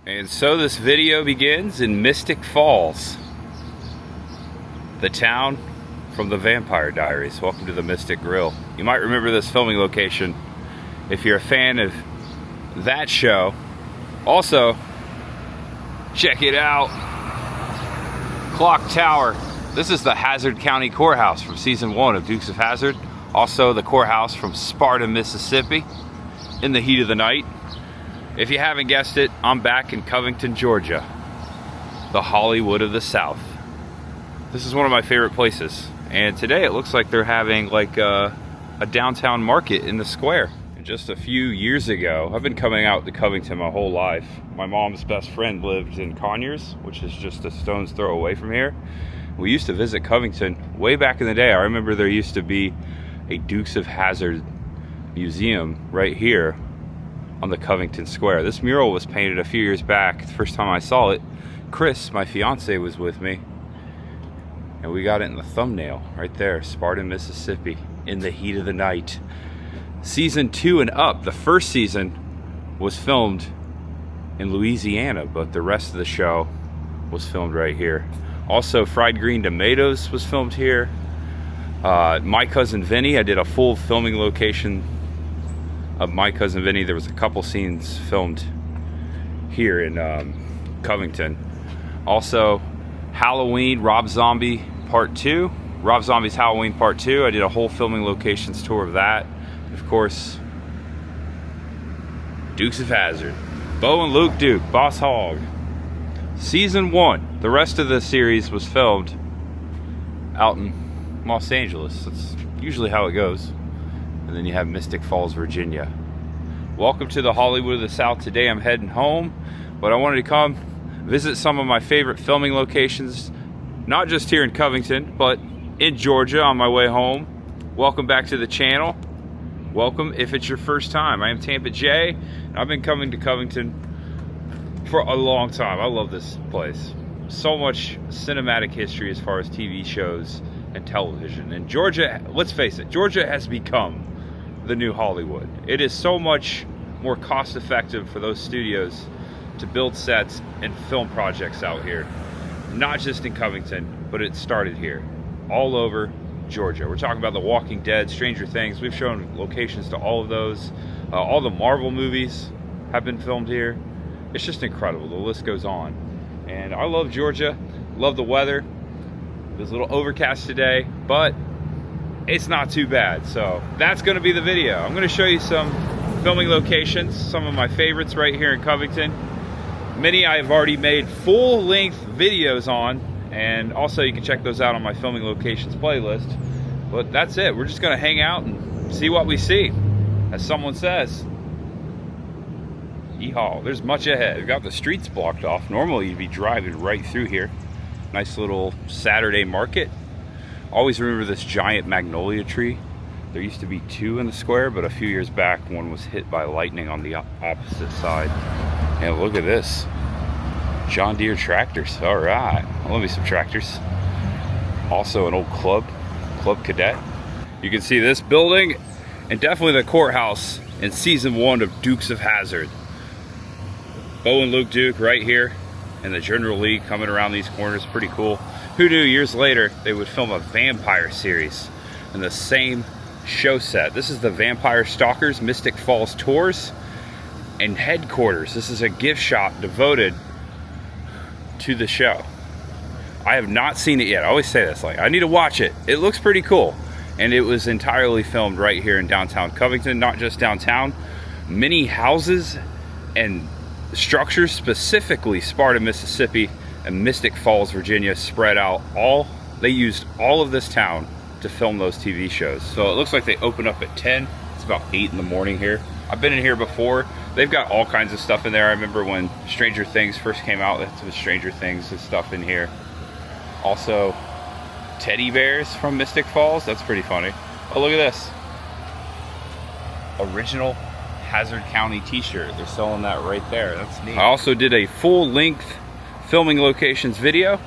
And so this video begins in Mystic Falls, the town from the Vampire Diaries. Welcome to the Mystic Grill. You might remember this filming location if you're a fan of that show. Also, check it out. Clock Tower. This is the Hazard County Courthouse from season 1 of Dukes of Hazzard. Also the courthouse from Sparta, Mississippi, in the heat of the night. If you haven't guessed it, I'm back in Covington, Georgia, the Hollywood of the South. This is one of my favorite places, and today it looks like they're having like a downtown market in the square. And just a few years ago, I've been coming out to Covington my whole life. My mom's best friend lived in Conyers, which is just a stone's throw away from here. We used to visit Covington way back in the day. I remember there used to be a Dukes of Hazzard museum right here on the Covington Square. This mural was painted a few years back. The first time I saw it, Chris, my fiance, was with me, and we got it in the thumbnail right there. Sparta, Mississippi, in the heat of the night. Season 2 and up. The first season was filmed in Louisiana, but the rest of the show was filmed right here. Also, Fried Green Tomatoes was filmed here. My Cousin Vinny, I did a full filming location of My Cousin Vinny. There was a couple scenes filmed here in Covington. Also, Halloween, Rob Zombie Part 2. Rob Zombie's Halloween Part 2. I did a whole filming locations tour of that. Of course, Dukes of Hazzard. Bo and Luke Duke, Boss Hogg. Season 1. The rest of the series was filmed out in Los Angeles. That's usually how it goes. And then you have Mystic Falls, Virginia. Welcome to the Hollywood of the South. Today I'm heading home, but I wanted to come visit some of my favorite filming locations, not just here in Covington, but in Georgia on my way home. Welcome back to the channel. Welcome if it's your first time. I am Tampa J, and I've been coming to Covington for a long time. I love this place. So much cinematic history as far as TV shows and television. And Georgia, let's face it, Georgia has become the new Hollywood. It is so much more cost effective for those studios to build sets and film projects out here. Not just in Covington, but it started here. All over Georgia. We're talking about The Walking Dead, Stranger Things. We've shown locations to all of those. All the Marvel movies have been filmed here. It's just incredible. The list goes on. And I love Georgia. Love the weather. It was a little overcast today, but it's not too bad. So that's going to be the video. I'm going to show you some filming locations, some of my favorites right here in Covington. Many I've already made full-length videos on, and also you can check those out on my filming locations playlist. But that's it. We're just going to hang out and see what we see, as someone says. Yeehaw. There's much ahead. We've got the streets blocked off. Normally you'd be driving right through here. Nice little Saturday market. Always remember this giant magnolia tree. There used to be 2 in the square, but a few years back one was hit by lightning on the opposite side. And look at this. John Deere tractors. All right. I love me some tractors. Also an old club cadet. You can see this building and definitely the courthouse in season 1 of Dukes of Hazzard. Bo and Luke Duke right here. And the General Lee coming around these corners. Pretty cool. Who knew years later they would film a vampire series in the same show set. This is the Vampire Stalkers Mystic Falls Tours and headquarters. This is a gift shop devoted to the show. I have not seen it yet. I always say this, like, I need to watch it. It looks pretty cool. And it was entirely filmed right here in downtown Covington. Not just downtown. Many houses and structures, specifically Sparta, Mississippi and Mystic Falls, Virginia, spread out. They used all of this town to film those TV shows. So it looks like they open up at 10. It's about 8 in the morning here. I've been in here before. They've got all kinds of stuff in there. I remember when Stranger Things first came out, that's what Stranger Things and stuff in here. Also, teddy bears from Mystic Falls. That's pretty funny. Oh, look at this. Original Hazard County t-shirt. They're selling that right there. That's neat. I also did a full-length filming locations video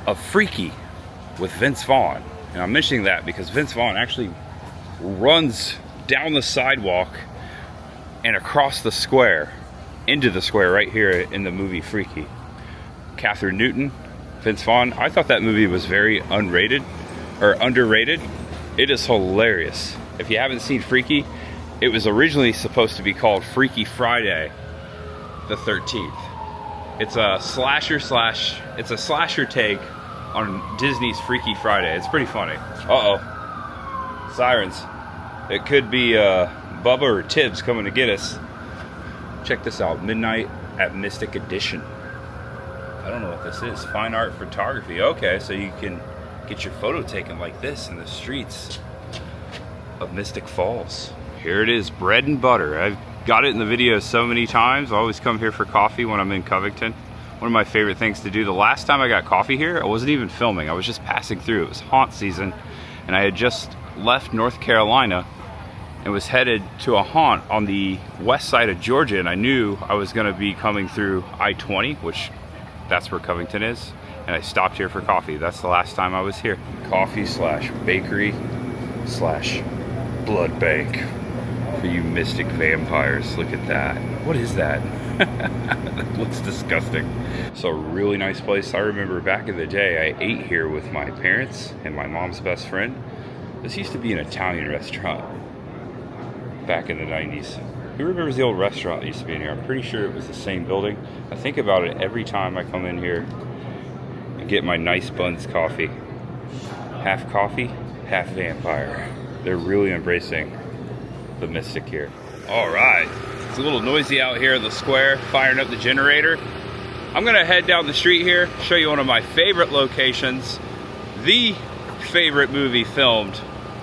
of Freaky with Vince Vaughn. And I'm mentioning that because Vince Vaughn actually runs down the sidewalk and across the square into the square right here in the movie Freaky. Catherine Newton, Vince Vaughn. I thought that movie was very underrated. It is hilarious. If you haven't seen Freaky, it was originally supposed to be called Freaky Friday the 13th. It's a slasher take on Disney's Freaky Friday. It's pretty funny. Uh-oh. Sirens. It could be Bubba or Tibs coming to get us. Check this out. Midnight at Mystic Edition. I don't know what this is. Fine art photography. Okay, so you can get your photo taken like this in the streets of Mystic Falls. Here it is, bread and butter. I've got it in the video so many times. I always come here for coffee when I'm in Covington. One of my favorite things to do. The last time I got coffee here, I wasn't even filming. I was just passing through. It was haunt season, and I had just left North Carolina and was headed to a haunt on the west side of Georgia, and I knew I was gonna be coming through I-20, which that's where Covington is, and I stopped here for coffee. That's the last time I was here. Coffee slash bakery slash blood bank for you mystic vampires. Look at that. What is that? That looks disgusting. So really nice place. I remember back in the day I ate here with my parents and my mom's best friend. This used to be an Italian restaurant back in the 90s. Who remembers the old restaurant that used to be in here? I'm pretty sure it was the same building. I think about it every time I come in here and get my nice buns coffee. Half coffee, half vampire. They're really embracing the mystic here. All right, it's a little noisy out here in the square, firing up the generator. I'm gonna head down the street here, show you one of my favorite locations, the favorite movie filmed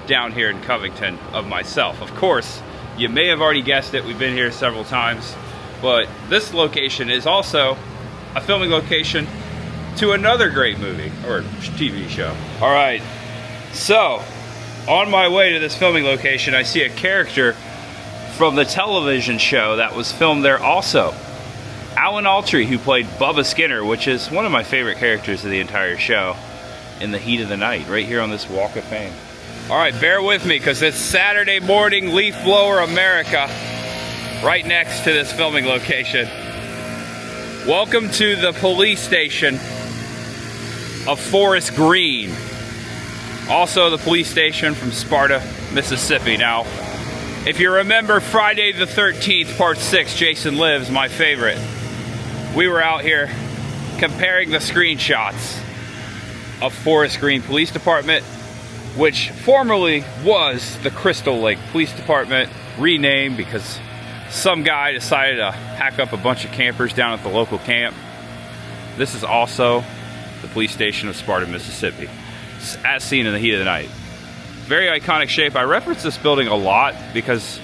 down here in Covington of myself. Of course, you may have already guessed it, we've been here several times, but this location is also a filming location to another great movie, or TV show. All right, so on my way to this filming location, I see a character from the television show that was filmed there also. Alan Altree, who played Bubba Skinner, which is one of my favorite characters of the entire show, in the heat of the night, right here on this Walk of Fame. All right, bear with me, because it's Saturday morning, leaf blower America, right next to this filming location. Welcome to the police station of Forest Green. Also the police station from Sparta, Mississippi. Now, if you remember Friday the 13th, part 6, Jason Lives, my favorite, we were out here comparing the screenshots of Forest Green Police Department, which formerly was the Crystal Lake Police Department, renamed because some guy decided to hack up a bunch of campers down at the local camp. This is also the police station of Sparta, Mississippi, as seen in the heat of the night. Very iconic shape. I reference this building a lot because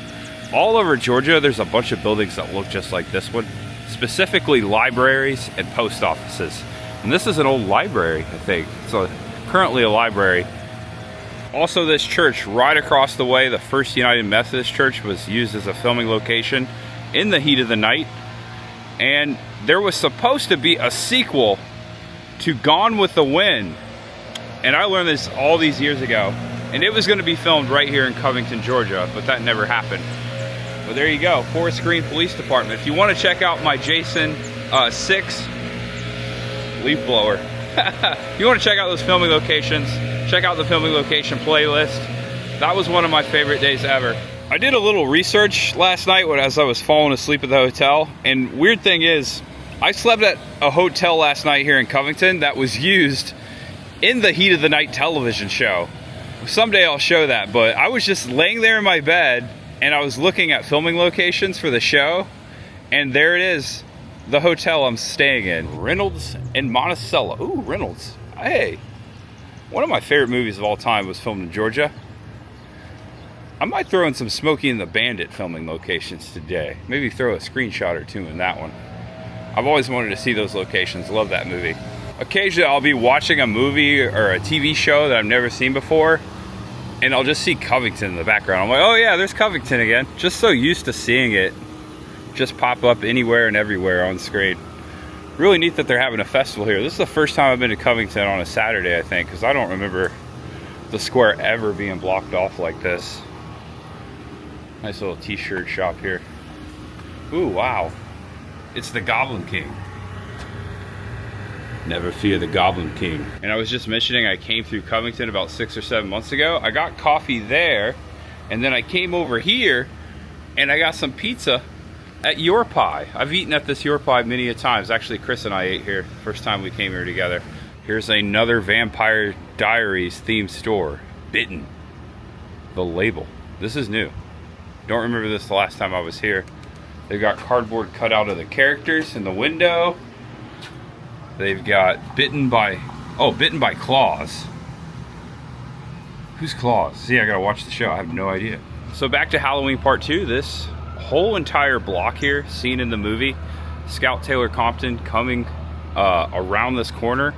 all over Georgia there's a bunch of buildings that look just like this one, specifically libraries and post offices. And this is an old library, I think. So currently a library. Also, this church right across the way, the First United Methodist Church, was used as a filming location in the heat of the night. And there was supposed to be a sequel to Gone with the Wind. And I learned this all these years ago. And it was going to be filmed right here in Covington, Georgia, but that never happened. But there you go, Forest Green Police Department. If you want to check out my Jason 6 leaf blower, if you want to check out those filming locations, check out the filming location playlist. That was one of my favorite days ever. I did a little research last night as I was falling asleep at the hotel, and weird thing is, I slept at a hotel last night here in Covington that was used in the Heat of the Night television show. Someday I'll show that, but I was just laying there in my bed and I was looking at filming locations for the show, and there it is, the hotel I'm staying in. Reynolds and Monticello. Ooh, Reynolds. Hey, one of my favorite movies of all time was filmed in Georgia. I might throw in some Smokey and the Bandit filming locations today. Maybe throw a screenshot or two in that one. I've always wanted to see those locations. Love that movie. Occasionally I'll be watching a movie or a TV show that I've never seen before, and I'll just see Covington in the background. I'm like, oh yeah, there's Covington again. Just so used to seeing it just pop up anywhere and everywhere on screen. Really neat that they're having a festival here. This is the first time I've been to Covington on a Saturday, I think, because I don't remember the square ever being blocked off like this. Nice little t-shirt shop here. Ooh, wow. It's the Goblin King. Never fear the Goblin King. And I was just mentioning I came through Covington about 6 or 7 months ago. I got coffee there, and then I came over here and I got some pizza at Your Pie. I've eaten at this Your Pie many a times. Actually, Chris and I ate here first time we came here together. Here's another Vampire Diaries themed store. Bitten. The label. This is new. Don't remember this the last time I was here. They've got cardboard cut out of the characters in the window. They've got bitten by claws. Who's claws? See, I gotta watch the show. I have no idea. So back to Halloween Part 2. This whole entire block here, seen in the movie, Scout Taylor Compton coming around this corner.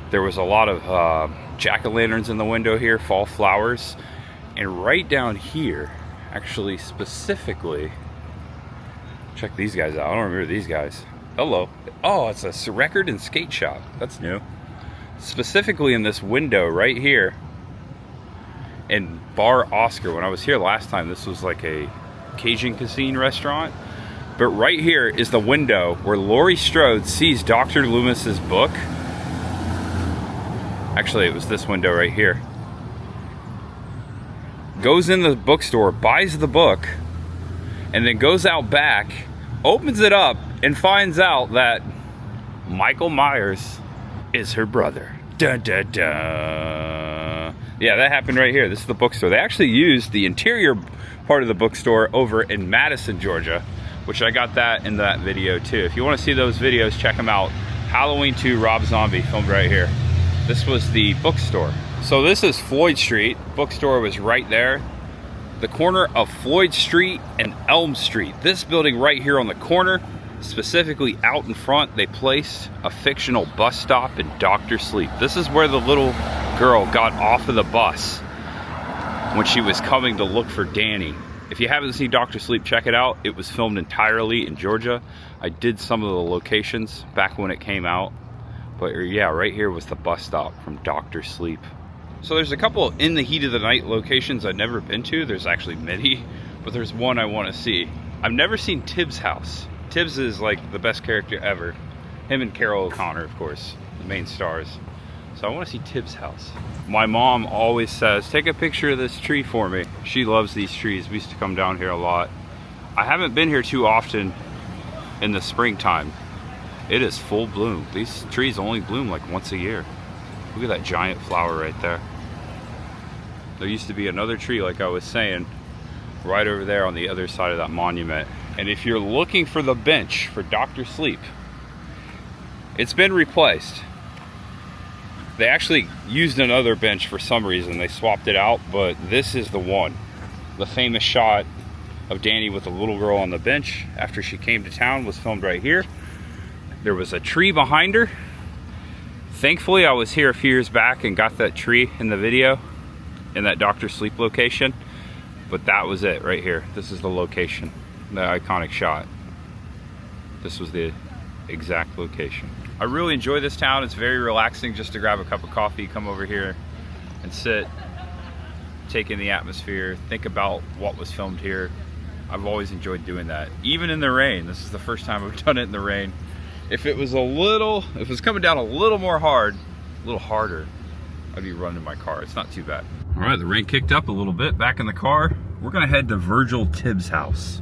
There was a lot of jack-o'-lanterns in the window here, fall flowers. And right down here, actually specifically, check these guys out. I don't remember these guys. Hello. Oh, it's a record and skate shop. That's new. Specifically in this window right here, in Bar Oscar. When I was here last time, this was like a Cajun cuisine restaurant. But right here is the window where Laurie Strode sees Dr. Loomis's book. Actually, it was this window right here. Goes in the bookstore, buys the book, and then goes out back, opens it up, and finds out that Michael Myers is her brother. Dun, dun, dun. Yeah, that happened right here. This is the bookstore. They actually used the interior part of the bookstore over in Madison, Georgia, which I got that in that video too. If you want to see those videos, check them out. Halloween 2 Rob Zombie, filmed right here. This was the bookstore. So this is Floyd Street. Bookstore was right there. The corner of Floyd Street and Elm Street. This building right here on the corner, specifically out in front, they placed a fictional bus stop in Dr. Sleep. This is where the little girl got off of the bus when she was coming to look for Danny. If you haven't seen Dr. Sleep, check it out. It was filmed entirely in Georgia. I did some of the locations back when it came out. But yeah, right here was the bus stop from Dr. Sleep. So there's a couple of In the Heat of the Night locations I've never been to. There's actually many, but there's one I want to see. I've never seen Tibs' house. Tibs is like the best character ever. Him and Carol O'Connor, of course, the main stars. So I want to see Tibs' house. My mom always says, take a picture of this tree for me. She loves these trees. We used to come down here a lot. I haven't been here too often in the springtime. It is full bloom. These trees only bloom like once a year. Look at that giant flower right there. There used to be another tree, like I was saying, right over there on the other side of that monument. And if you're looking for the bench for Dr. Sleep, it's been replaced. They actually used another bench for some reason. They swapped it out, but this is the one. The famous shot of Danny with the little girl on the bench after she came to town was filmed right here. There was a tree behind her. Thankfully, I was here a few years back and got that tree in the video in that Dr. Sleep location. But that was it right here. This is the location, the iconic shot. This was the exact location. I really enjoy this town. It's very relaxing just to grab a cup of coffee, come over here and sit, take in the atmosphere, think about what was filmed here. I've always enjoyed doing that, even in the rain. This is the first time I've done it in the rain. If it was coming down a little more hard, a little harder, I'd be running my car. It's not too bad. All right, the rain kicked up a little bit, back in the car. We're gonna head to Virgil Tibs' house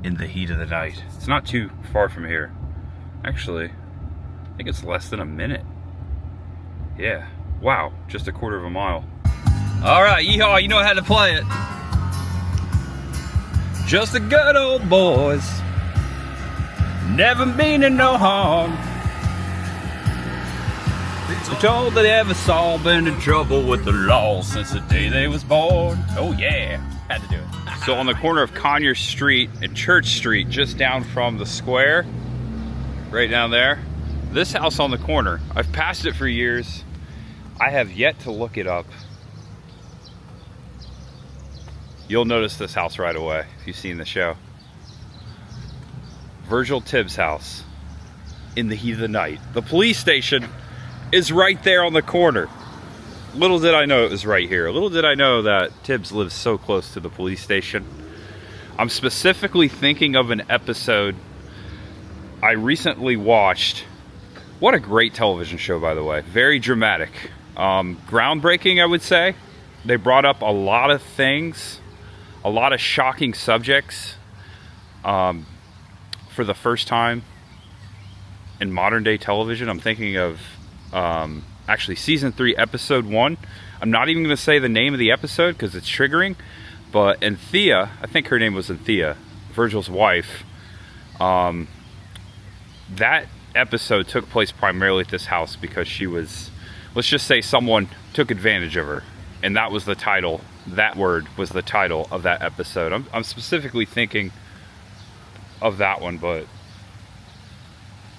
in the heat of the night. It's not too far from here. Actually, I think it's less than a minute. Yeah, wow, just a quarter of a mile. All right, yeehaw, you know how to play it. Just the good old boys. Never meaning no harm. They're told that ever's all been in trouble with the law since the day they was born. Oh yeah, had to do it. So on the corner of Conyers Street and Church Street, just down from the square, right down there, this house on the corner, I've passed it for years. I have yet to look it up. You'll notice this house right away if you've seen the show. Virgil Tibs' house in the heat of the night. The police station is right there on the corner. Little did I know it was right here. Little did I know that Tibs lives so close to the police station. I'm specifically thinking of an episode. I recently watched, what a great television show, by the way. Very dramatic. Groundbreaking, I would say. They brought up a lot of things, a lot of shocking subjects for the first time in modern day television. I'm thinking of actually season 3, episode 1. I'm not even going to say the name of the episode because it's triggering, but Anthea, I think her name was Anthea, Virgil's wife, that episode took place primarily at this house because she was, let's just say someone took advantage of her, and that was the title, that word was the title of that episode. I'm specifically thinking of that one, but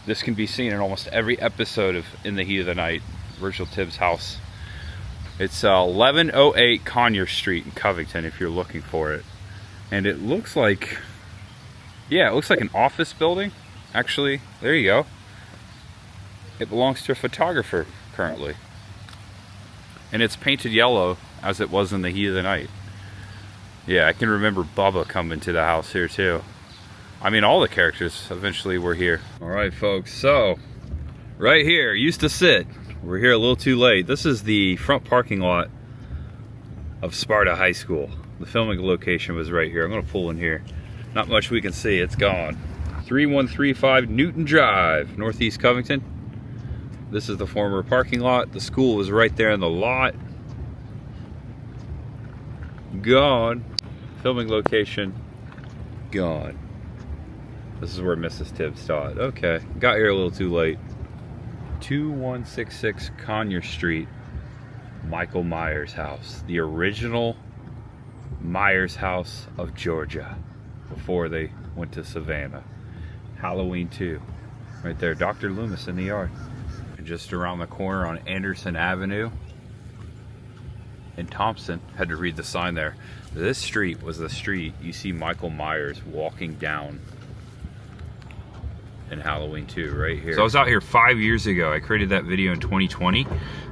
this can be seen in almost every episode of In the Heat of the Night, Virgil Tibs' house. It's 1108 Conyers Street in Covington if you're looking for it. And it looks like, yeah, it looks like an office building. Actually, there you go. It belongs to a photographer currently. And it's painted yellow as it was in the Heat of the Night. Yeah, I can remember Bubba coming to the house here too. I mean, all the characters eventually were here. All right, folks, so right here, used to sit. We're here a little too late. This is the front parking lot of Sparta High School. The filming location was right here. I'm gonna pull in here. Not much we can see, it's gone. 3135 Newton Drive, Northeast Covington. This is the former parking lot. The school was right there in the lot. Gone. Filming location, gone. This is where Mrs. Tibbs taught. Okay, got here a little too late. 2166 Conyers Street, Michael Myers' house. The original Myers house of Georgia before they went to Savannah. Halloween 2. Right there, Dr. Loomis in the yard. And just around the corner on Anderson Avenue in Thompson, had to read the sign there. This street was the street you see Michael Myers walking down in Halloween 2 right here. So I was out here 5 years ago. I created that video in 2020.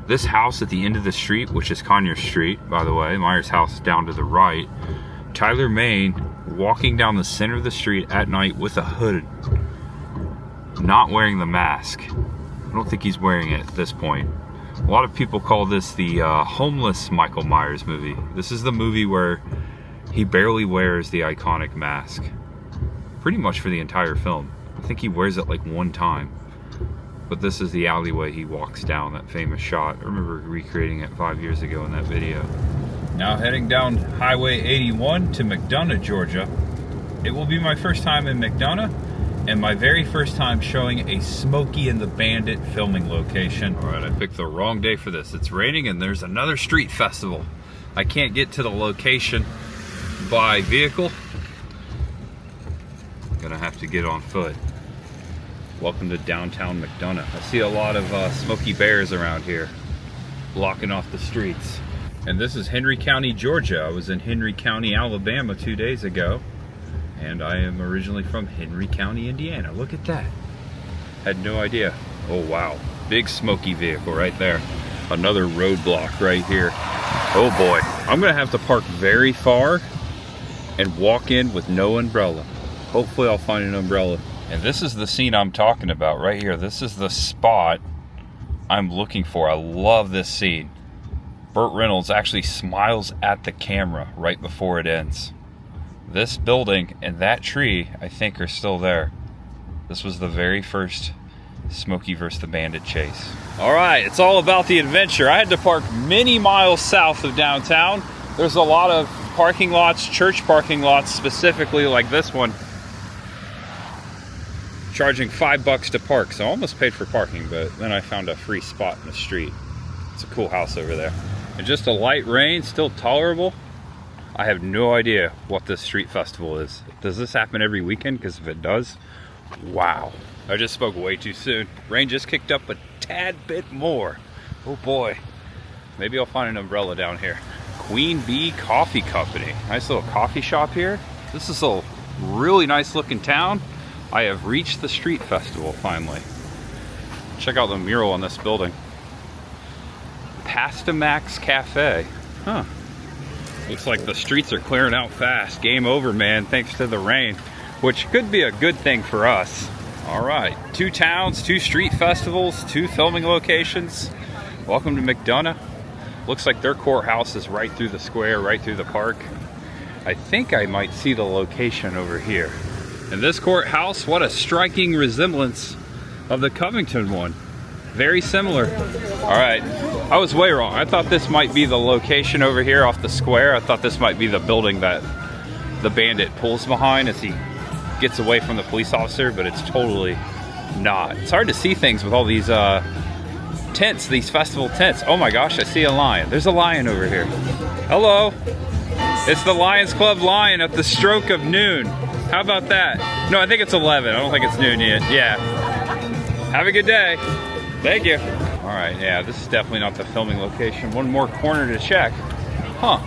This house at the end of the street, which is Conyers Street, by the way, Myers' house down to the right, Tyler Main walking down the center of the street at night with a hood, not wearing the mask. I don't think he's wearing it at this point. A lot of people call this the homeless Michael Myers movie. This is the movie where he barely wears the iconic mask, pretty much for the entire film. I think he wears it like one time, but this is the alleyway he walks down, that famous shot. I remember recreating it 5 years ago in that video. Now heading down Highway 81 to McDonough, Georgia. It will be my first time in McDonough and my very first time showing a Smokey and the Bandit filming location. All right, I picked the wrong day for this. It's raining and there's another street festival. I can't get to the location by vehicle. Gonna have to get on foot. Welcome to downtown McDonough. I see a lot of Smokey Bears around here, blocking off the streets. And this is Henry County, Georgia. I was in Henry County, Alabama 2 days ago. And I am originally from Henry County, Indiana. Look at that. Had no idea. Oh wow, big Smokey vehicle right there. Another roadblock right here. Oh boy, I'm gonna have to park very far and walk in with no umbrella. Hopefully I'll find an umbrella. And this is the scene I'm talking about right here. This is the spot I'm looking for. I love this scene. Burt Reynolds actually smiles at the camera right before it ends. This building and that tree, I think, are still there. This was the very first Smokey vs. the Bandit chase. All right, it's all about the adventure. I had to park many miles south of downtown. There's a lot of parking lots, church parking lots specifically, like this one, charging $5 to park. So I almost paid for parking, but then I found a free spot in the street. It's a cool house over there. And just a light rain, still tolerable. I have no idea what this street festival is. Does this happen every weekend? Because if it does, wow. I just spoke way too soon. Rain just kicked up a tad bit more. Oh boy. Maybe I'll find an umbrella down here. Queen Bee Coffee Company. Nice little coffee shop here. This is a really nice looking town. I have reached the street festival finally. Check out the mural on this building. Pastamax Cafe. Huh. Looks like the streets are clearing out fast. Game over, man, thanks to the rain, which could be a good thing for us. All right, 2 towns, 2 street festivals, 2 filming locations. Welcome to McDonough. Looks like their courthouse is right through the square, right through the park. I think I might see the location over here. And this courthouse, what a striking resemblance of the Covington one. Very similar. All right, I was way wrong. I thought this might be the location over here off the square. I thought this might be the building that the Bandit pulls behind as he gets away from the police officer, but it's totally not. It's hard to see things with all these tents, these festival tents. Oh my gosh, I see a lion. There's a lion over here. Hello. It's the Lions Club lion at the stroke of noon. How about that? No, I think it's 11. I don't think it's noon yet. Yeah. Have a good day. Thank you. All right, yeah, this is definitely not the filming location. One more corner to check. Huh.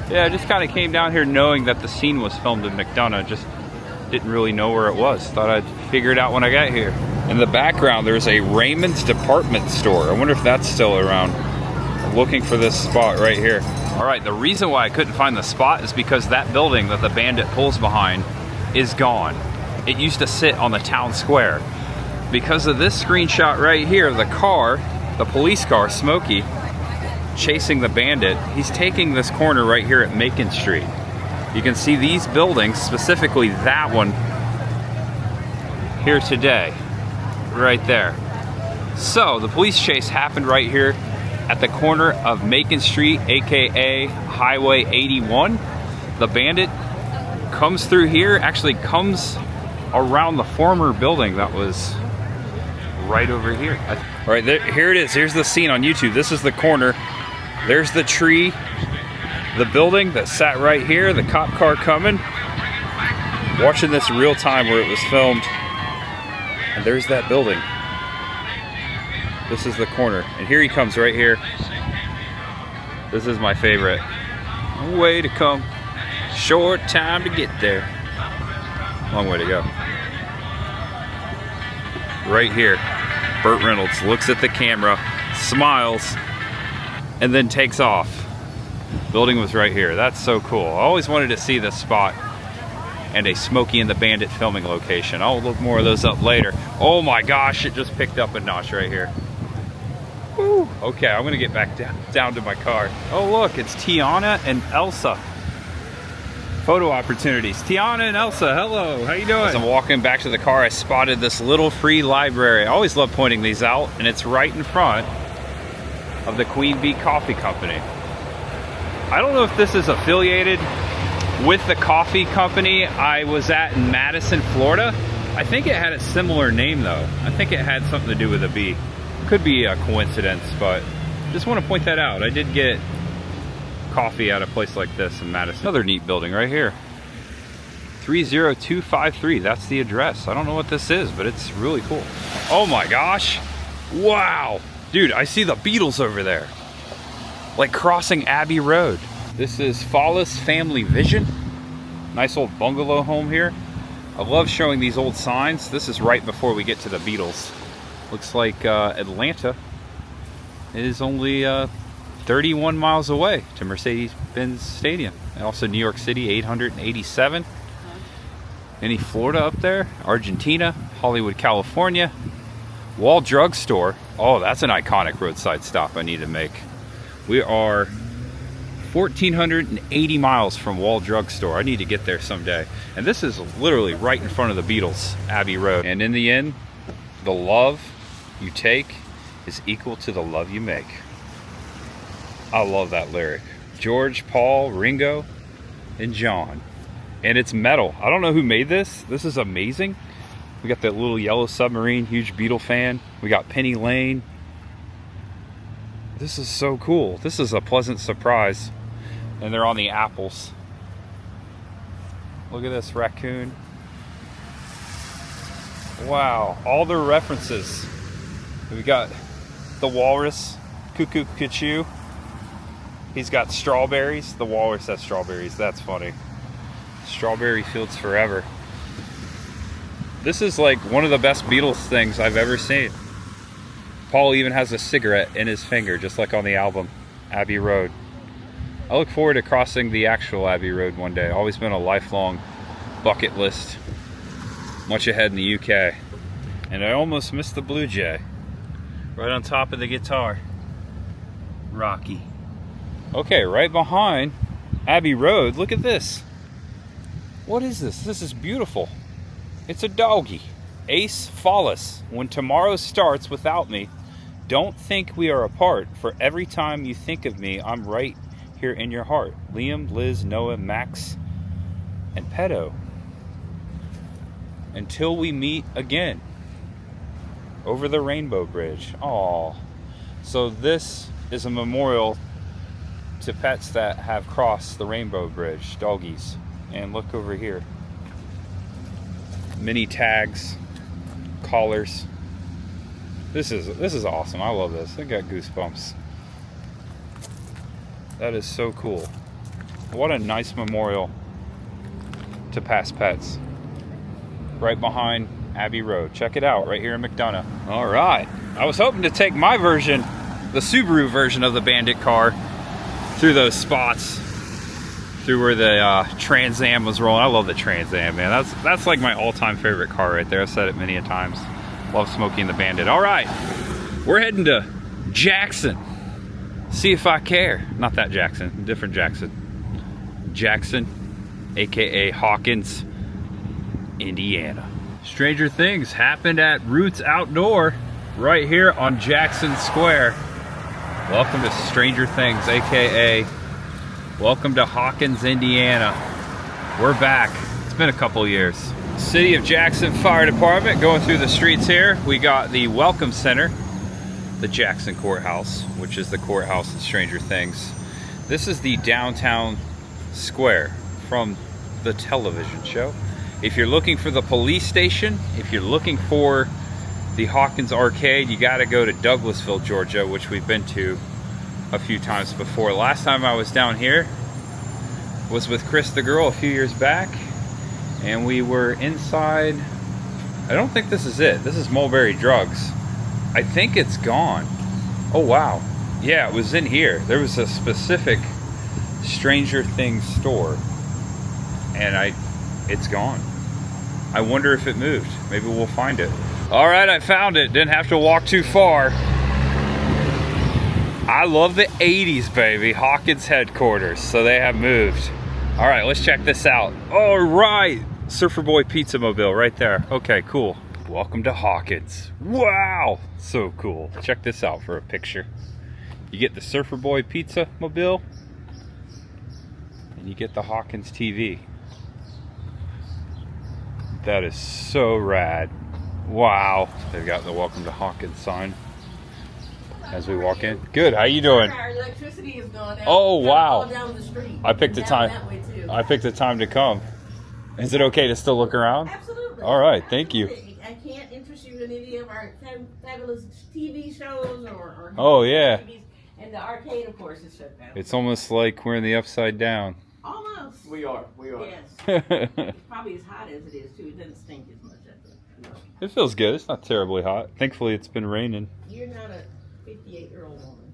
Yeah, I just kind of came down here knowing that the scene was filmed in McDonough. Just didn't really know where it was. Thought I'd figure it out when I got here. In the background, there's a Raymond's department store. I wonder if that's still around. I'm looking for this spot right here. All right, the reason why I couldn't find the spot is because that building that the Bandit pulls behind is gone. It used to sit on the town square. Because of this screenshot right here, the car, the police car, Smokey, chasing the Bandit, he's taking this corner right here at Macon Street. You can see these buildings, specifically that one here today, right there. So the police chase happened right here at the corner of Macon Street, AKA Highway 81. The Bandit comes through here, actually comes around the former building that was right over here. All right, here it is. Here's the scene on YouTube. This is the corner. There's the tree, the building that sat right here, the cop car coming. Watching this real time where it was filmed. And there's that building. This is the corner. And here he comes right here. This is my favorite. Way to come. Short time to get there. Long way to go. Right here, Burt Reynolds looks at the camera, smiles, and then takes off. Building was right here. That's so cool. I always wanted to see this spot and a Smokey and the Bandit filming location. I'll look more of those up later. Oh my gosh, it just picked up a notch right here. Woo. Okay, I'm gonna get back down to my car. Oh look, it's Tiana and Elsa. Photo opportunities. Tiana and Elsa, hello, how you doing? As I'm walking back to the car, I spotted this little free library. I always love pointing these out, and it's right in front of the Queen Bee Coffee Company. I don't know if this is affiliated with the coffee company I was at in Madison, Florida. I think it had a similar name though. I think it had something to do with a bee. Could be a coincidence, but just want to point that out. I did get coffee at a place like this in Madison. Another neat building right here. 30253, that's the address. I don't know what this is, but it's really cool. Oh my gosh. Wow. Dude, I see the Beatles over there. Like crossing Abbey Road. This is Follis Family Vision. Nice old bungalow home here. I love showing these old signs. This is right before we get to the Beatles. Looks like Atlanta is only 31 miles away to Mercedes-Benz Stadium. And also New York City, 887. Any Florida up there? Argentina, Hollywood, California. Wall Drug Store. Oh, that's an iconic roadside stop I need to make. We are 1,480 miles from Wall Drug Store. I need to get there someday. And this is literally right in front of the Beatles, Abbey Road. And in the end, the love you take is equal to the love you make. I love that lyric. George, Paul, Ringo, and John. And it's metal. I don't know who made this. This is amazing. We got that little yellow submarine, huge Beatle fan. We got Penny Lane. This is so cool. This is a pleasant surprise. And they're on the apples. Look at this raccoon. Wow, all the references. We got the walrus, Cuckoo Cuckoo. He's got strawberries. The walrus has strawberries. That's funny. Strawberry fields forever. This is like one of the best Beatles things I've ever seen. Paul even has a cigarette in his finger, just like on the album, Abbey Road. I look forward to crossing the actual Abbey Road one day. Always been a lifelong bucket list much ahead in the UK. And I almost missed the Blue Jay. Right on top of the guitar. Rocky. Okay, right behind Abbey Road, look at this. What is this? This is beautiful. It's a doggy. Ace Follis. When tomorrow starts without me, don't think we are apart. For every time you think of me, I'm right here in your heart. Liam, Liz, Noah, Max, and Pedo. Until we meet again. Over the Rainbow Bridge. Aww. So this is a memorial to pets that have crossed the Rainbow Bridge. Doggies. And look over here. Mini tags. Collars. This is awesome. I love this. I got goosebumps. That is so cool. What a nice memorial to past pets. Right behind Abbey Road. Check it out right here in McDonough. All right. I was hoping to take my version, the Subaru version of the Bandit car, through those spots, through where the Trans Am was rolling. I love the Trans Am, man. That's like my all-time favorite car right there. I've said it many a times. Love Smokey and the Bandit. All right. We're heading to Jackson. See if I care. Not that Jackson. Different Jackson. Jackson, aka Hawkins, Indiana. Stranger things happened at Roots Outdoor right here on Jackson Square. Welcome to Stranger Things, aka welcome to Hawkins, Indiana. We're back. It's been a couple years. City of Jackson Fire Department going through the streets here. We got the Welcome Center, the Jackson Courthouse, which is the courthouse in Stranger Things. This is the downtown square from the television show. If you're looking for the police station, if you're looking for the Hawkins Arcade, you got to go to Douglasville, Georgia, which we've been to a few times before. Last time I was down here was with Chris the Girl a few years back, and we were inside. I don't think this is it. This is Mulberry Drugs. I think it's gone. Oh wow. Yeah, it was in here. There was a specific Stranger Things store, and it's gone. I wonder if it moved. Maybe we'll find it. All right, I found it. Didn't have to walk too far. I love the 80s, baby. Hawkins headquarters. So they have moved. All right, let's check this out. All right. Surfer Boy Pizza Mobile right there. Okay, cool. Welcome to Hawkins. Wow. So cool. Check this out for a picture. You get the Surfer Boy Pizza Mobile, and you get the Hawkins TV. That is so rad. Wow. They've got the Welcome to Hawkins sign as we walk in. Good. How you doing? Our electricity is gone out. Oh wow. All down the street. I picked the time. I picked the time to come. Is it okay to still look around? Absolutely. All right. Thank you. I can't interest you in any of our fabulous TV shows or oh yeah. TVs. And the arcade, of course, is shut down. It's almost like we're in the upside down. Almost. We are. Yes. It's probably as hot as it is too. It doesn't stink as much. It feels good. It's not terribly hot. Thankfully, it's been raining. You're not a 58-year-old woman.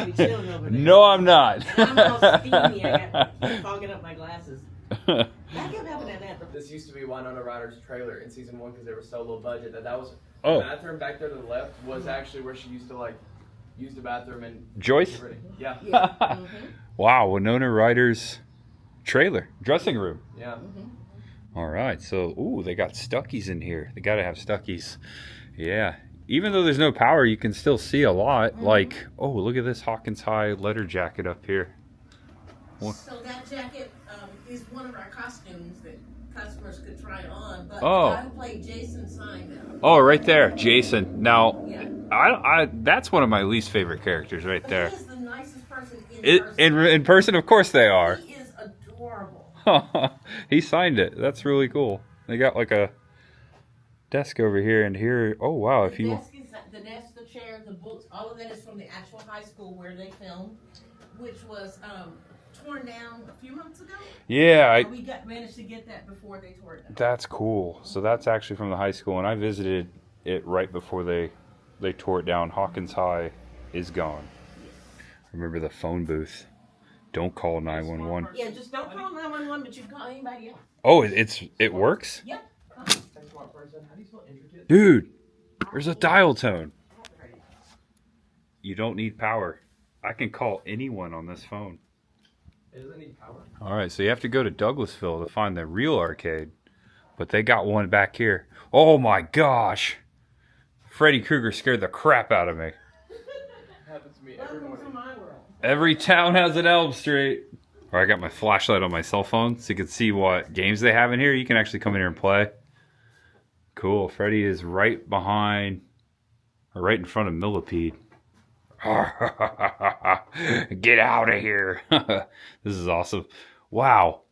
You're chilling over there. No, I'm not. I'm all steamy. I got fogging up my glasses. That kept happening at that. This used to be Winona Ryder's trailer in season 1 because they were so low budget that was oh. The bathroom back there to the left was actually where she used to like use the bathroom and Joyce. Yeah. Yeah. Mm-hmm. Wow, Winona Ryder's trailer, dressing room. Yeah. Mm-hmm. All right, so ooh, they got Stuckies in here. They got to have Stuckies. Yeah. Even though there's no power, you can still see a lot. Mm-hmm. Like, oh, look at this Hawkins High leather jacket up here. So that jacket is one of our costumes that customers could try on, but oh. I played Jason signed them. Oh, right there, Jason. Now, yeah. I that's one of my least favorite characters right there. He is the nicest person in person. In person, of course they are. He is adorable. He signed it. That's really cool. They got like a desk over here and here. Oh wow! The desk, the chair, the books, all of that is from the actual high school where they filmed, which was torn down a few months ago. Yeah, we managed to get that before they tore it down. That's cool. So that's actually from the high school, and I visited it right before they tore it down. Hawkins High is gone. I remember the phone booth. Don't call 911. Yeah, just don't call 911, but you can call anybody else. Oh, it works? Yep. Smart person. How do you spell intricate? Dude, there's a dial tone. You don't need power. I can call anyone on this phone. It doesn't need power. All right, so you have to go to Douglasville to find the real arcade. But they got one back here. Oh my gosh. Freddy Krueger scared the crap out of me. Happens to me every morning. Every town has an Elm Street. Or I got my flashlight on my cell phone so you can see what games they have in here. You can actually come in here and play. Cool. Freddy is right behind, or right in front of Millipede. Get out of here. This is awesome. Wow.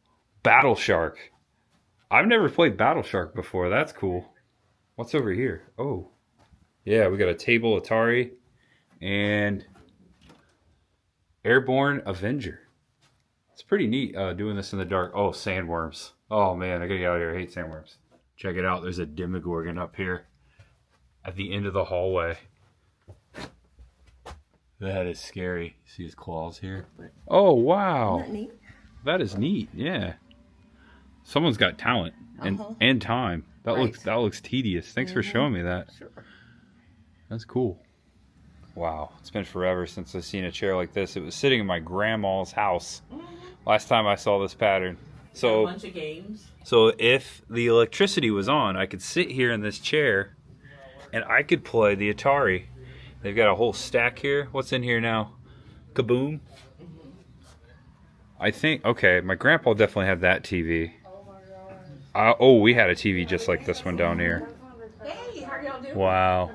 Battle Shark. I've never played Battle Shark before. That's cool. What's over here? Oh. Yeah, we got a table Atari and Airborne Avenger. It's pretty neat doing this in the dark. Oh, sandworms. Oh man, I gotta get out of here. I hate sandworms. Check it out. There's a Demogorgon up here at the end of the hallway. That is scary. See his claws here? Oh, wow. Isn't that neat? That is neat. Yeah. Someone's got talent and time. That looks tedious. Thanks for showing me that. Sure. That's cool. Wow. It's been forever since I've seen a chair like this. It was sitting in my grandma's house last time I saw this pattern. So, a bunch of games. So if the electricity was on, I could sit here in this chair and I could play the Atari. They've got a whole stack here. What's in here now? Kaboom. I think, okay, my grandpa definitely had that TV. Oh, we had a TV just like this one down here. Hey, how y'all doing? Wow.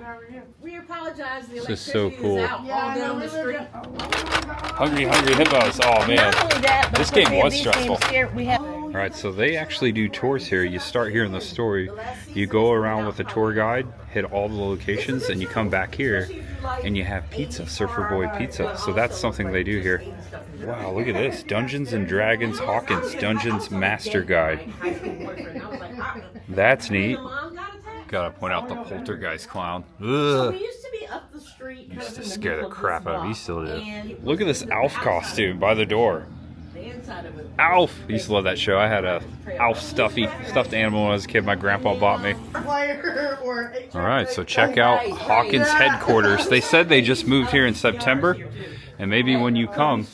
We apologize. The This is so electricity cool. is out all down the street. Hungry Hippos. Oh, man. Not only that, but This game was these stressful. games here, we have. All right, so they actually do tours here. You start here in the story. You go around with a tour guide, hit all the locations, and you come back here, and you have pizza, Surfer Boy Pizza. So that's something they do here. Wow, look at this. Dungeons and Dragons Hawkins Dungeons Master Guide. That's neat. Gotta point out the poltergeist clown. So Ugh. we used to be up the street. Used to scare the crap out of me. He still did. Look at this Alf costume by the door. Alf! I used to love that show. I had a Alf stuffed animal when I was a kid. My grandpa bought me. Alright, so check out Hawkins headquarters. They said they just moved here in September. And maybe when you come,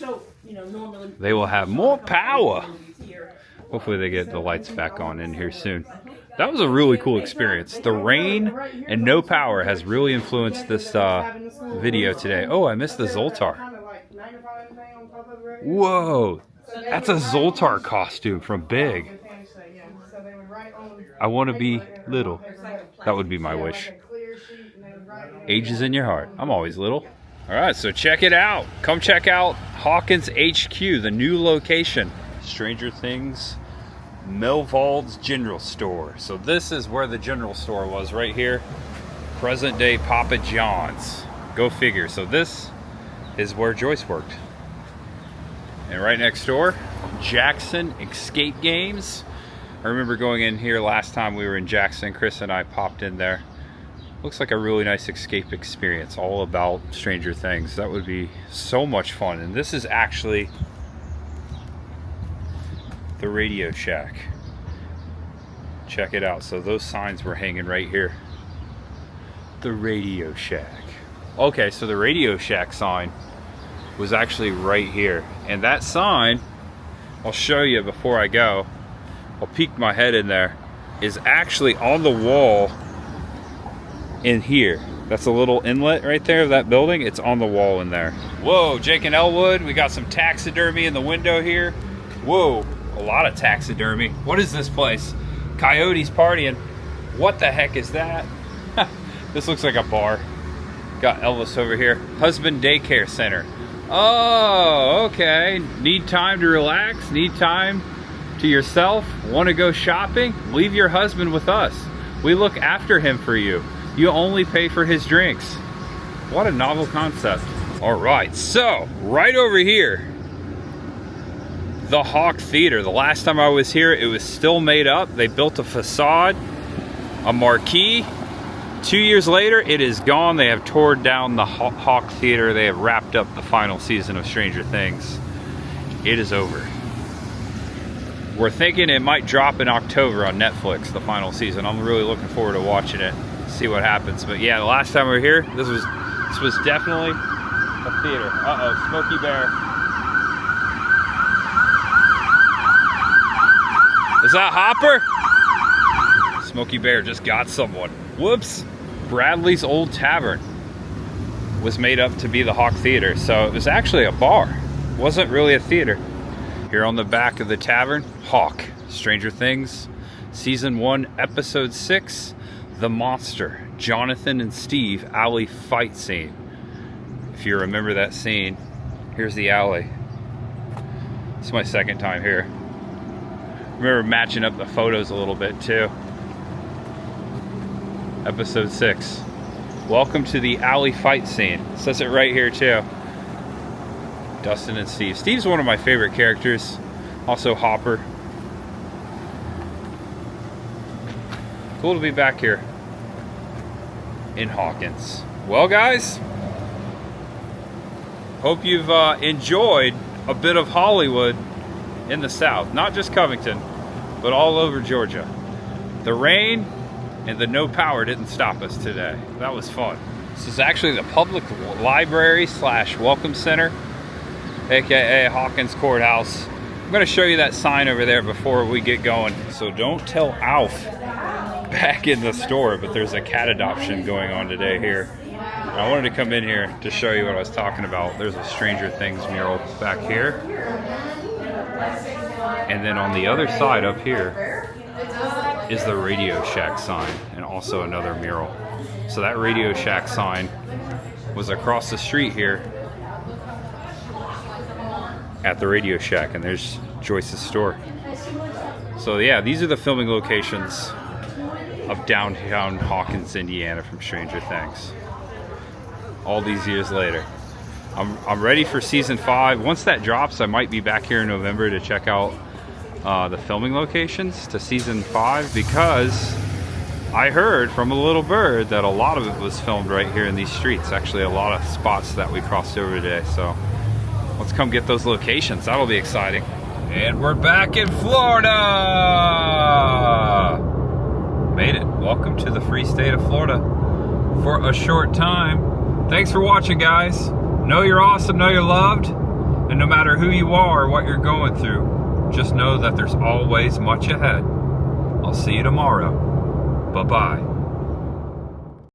they will have more power. Hopefully they get the lights back on in here soon. That was a really cool experience. The rain and no power has really influenced this video today. Oh, I missed the Zoltar. Whoa, that's a Zoltar costume from Big. I want to be little. That would be my wish. Age is in your heart. I'm always little. All right, so check it out. Come check out Hawkins HQ, the new location. Stranger Things, Melvald's General Store. So this is where the general store was, right here. Present day Papa John's. Go figure. So this is where Joyce worked. And right next door, Jackson Escape Games. I remember going in here last time we were in Jackson. Chris and I popped in there. Looks like a really nice escape experience, all about Stranger Things. That would be so much fun. And this is actually the Radio Shack. Check it out. So those signs were hanging right here. The Radio Shack. Okay, so the Radio Shack sign was actually right here. And that sign, I'll show you before I go. I'll peek my head in there. Is actually on the wall in here. That's a little inlet right there of that building. It's on the wall in there. Whoa, Jake and Elwood. We got some taxidermy in the window here. Whoa, a lot of taxidermy. What is this place? Coyotes partying. What the heck is that? This looks like a bar. Got Elvis over here. Husband Daycare Center. Oh, okay. Need time to relax? Need time to yourself? Want to go shopping? Leave your husband with us. We look after him for you. You only pay for his drinks. What a novel concept. All right, so right over here, the Hawk Theater. The last time I was here, it was still made up. They built a facade, a marquee. 2 years later, it is gone. They have torn down the Hawk Theater. They have wrapped up the final season of Stranger Things. it is over. We're thinking it might drop in October on Netflix, the final season. I'm really looking forward to watching it, see what happens. But yeah, the last time we were here, this was definitely a theater. Uh-oh, Smokey Bear. Is that Hopper? Smokey Bear just got someone. Whoops. Bradley's Old Tavern was made up to be the Hawk Theater, so it was actually a bar. It wasn't really a theater. Here on the back of the tavern, Hawk, Stranger Things, Season 1, Episode 6, The Monster, Jonathan and Steve alley fight scene. If you remember that scene, here's the alley. It's my second time here. Remember matching up the photos a little bit too. Episode 6. Welcome to the alley fight scene. It says it right here too. Dustin and Steve. Steve's one of my favorite characters. Also Hopper. Cool to be back here in Hawkins. Well guys, hope you've enjoyed a bit of Hollywood in the South. Not just Covington, but all over Georgia. The rain and the no power didn't stop us today. That was fun. This is actually the public library / welcome center, aka Hawkins Courthouse. I'm going to show you that sign over there before we get going. So don't tell Alf back in the store, but there's a cat adoption going on today here. I wanted to come in here to show you what I was talking about. There's a Stranger Things mural back here. And then on the other side up here is the Radio Shack sign, and also another mural. So that Radio Shack sign was across the street here at the Radio Shack, and there's Joyce's store. So yeah, these are the filming locations of downtown Hawkins, Indiana from Stranger Things. All these years later. I'm ready for season 5. Once that drops, I might be back here in November to check out the filming locations to season 5, because I heard from a little bird that a lot of it was filmed right here in these streets. Actually, a lot of spots that we crossed over today. So let's come get those locations. That'll be exciting. And we're back in Florida. Made it. Welcome to the free state of Florida for a short time. Thanks for watching, guys. Know you're awesome, know you're loved, and no matter who you are or what you're going through, just know that there's always much ahead. I'll see you tomorrow. Bye-bye.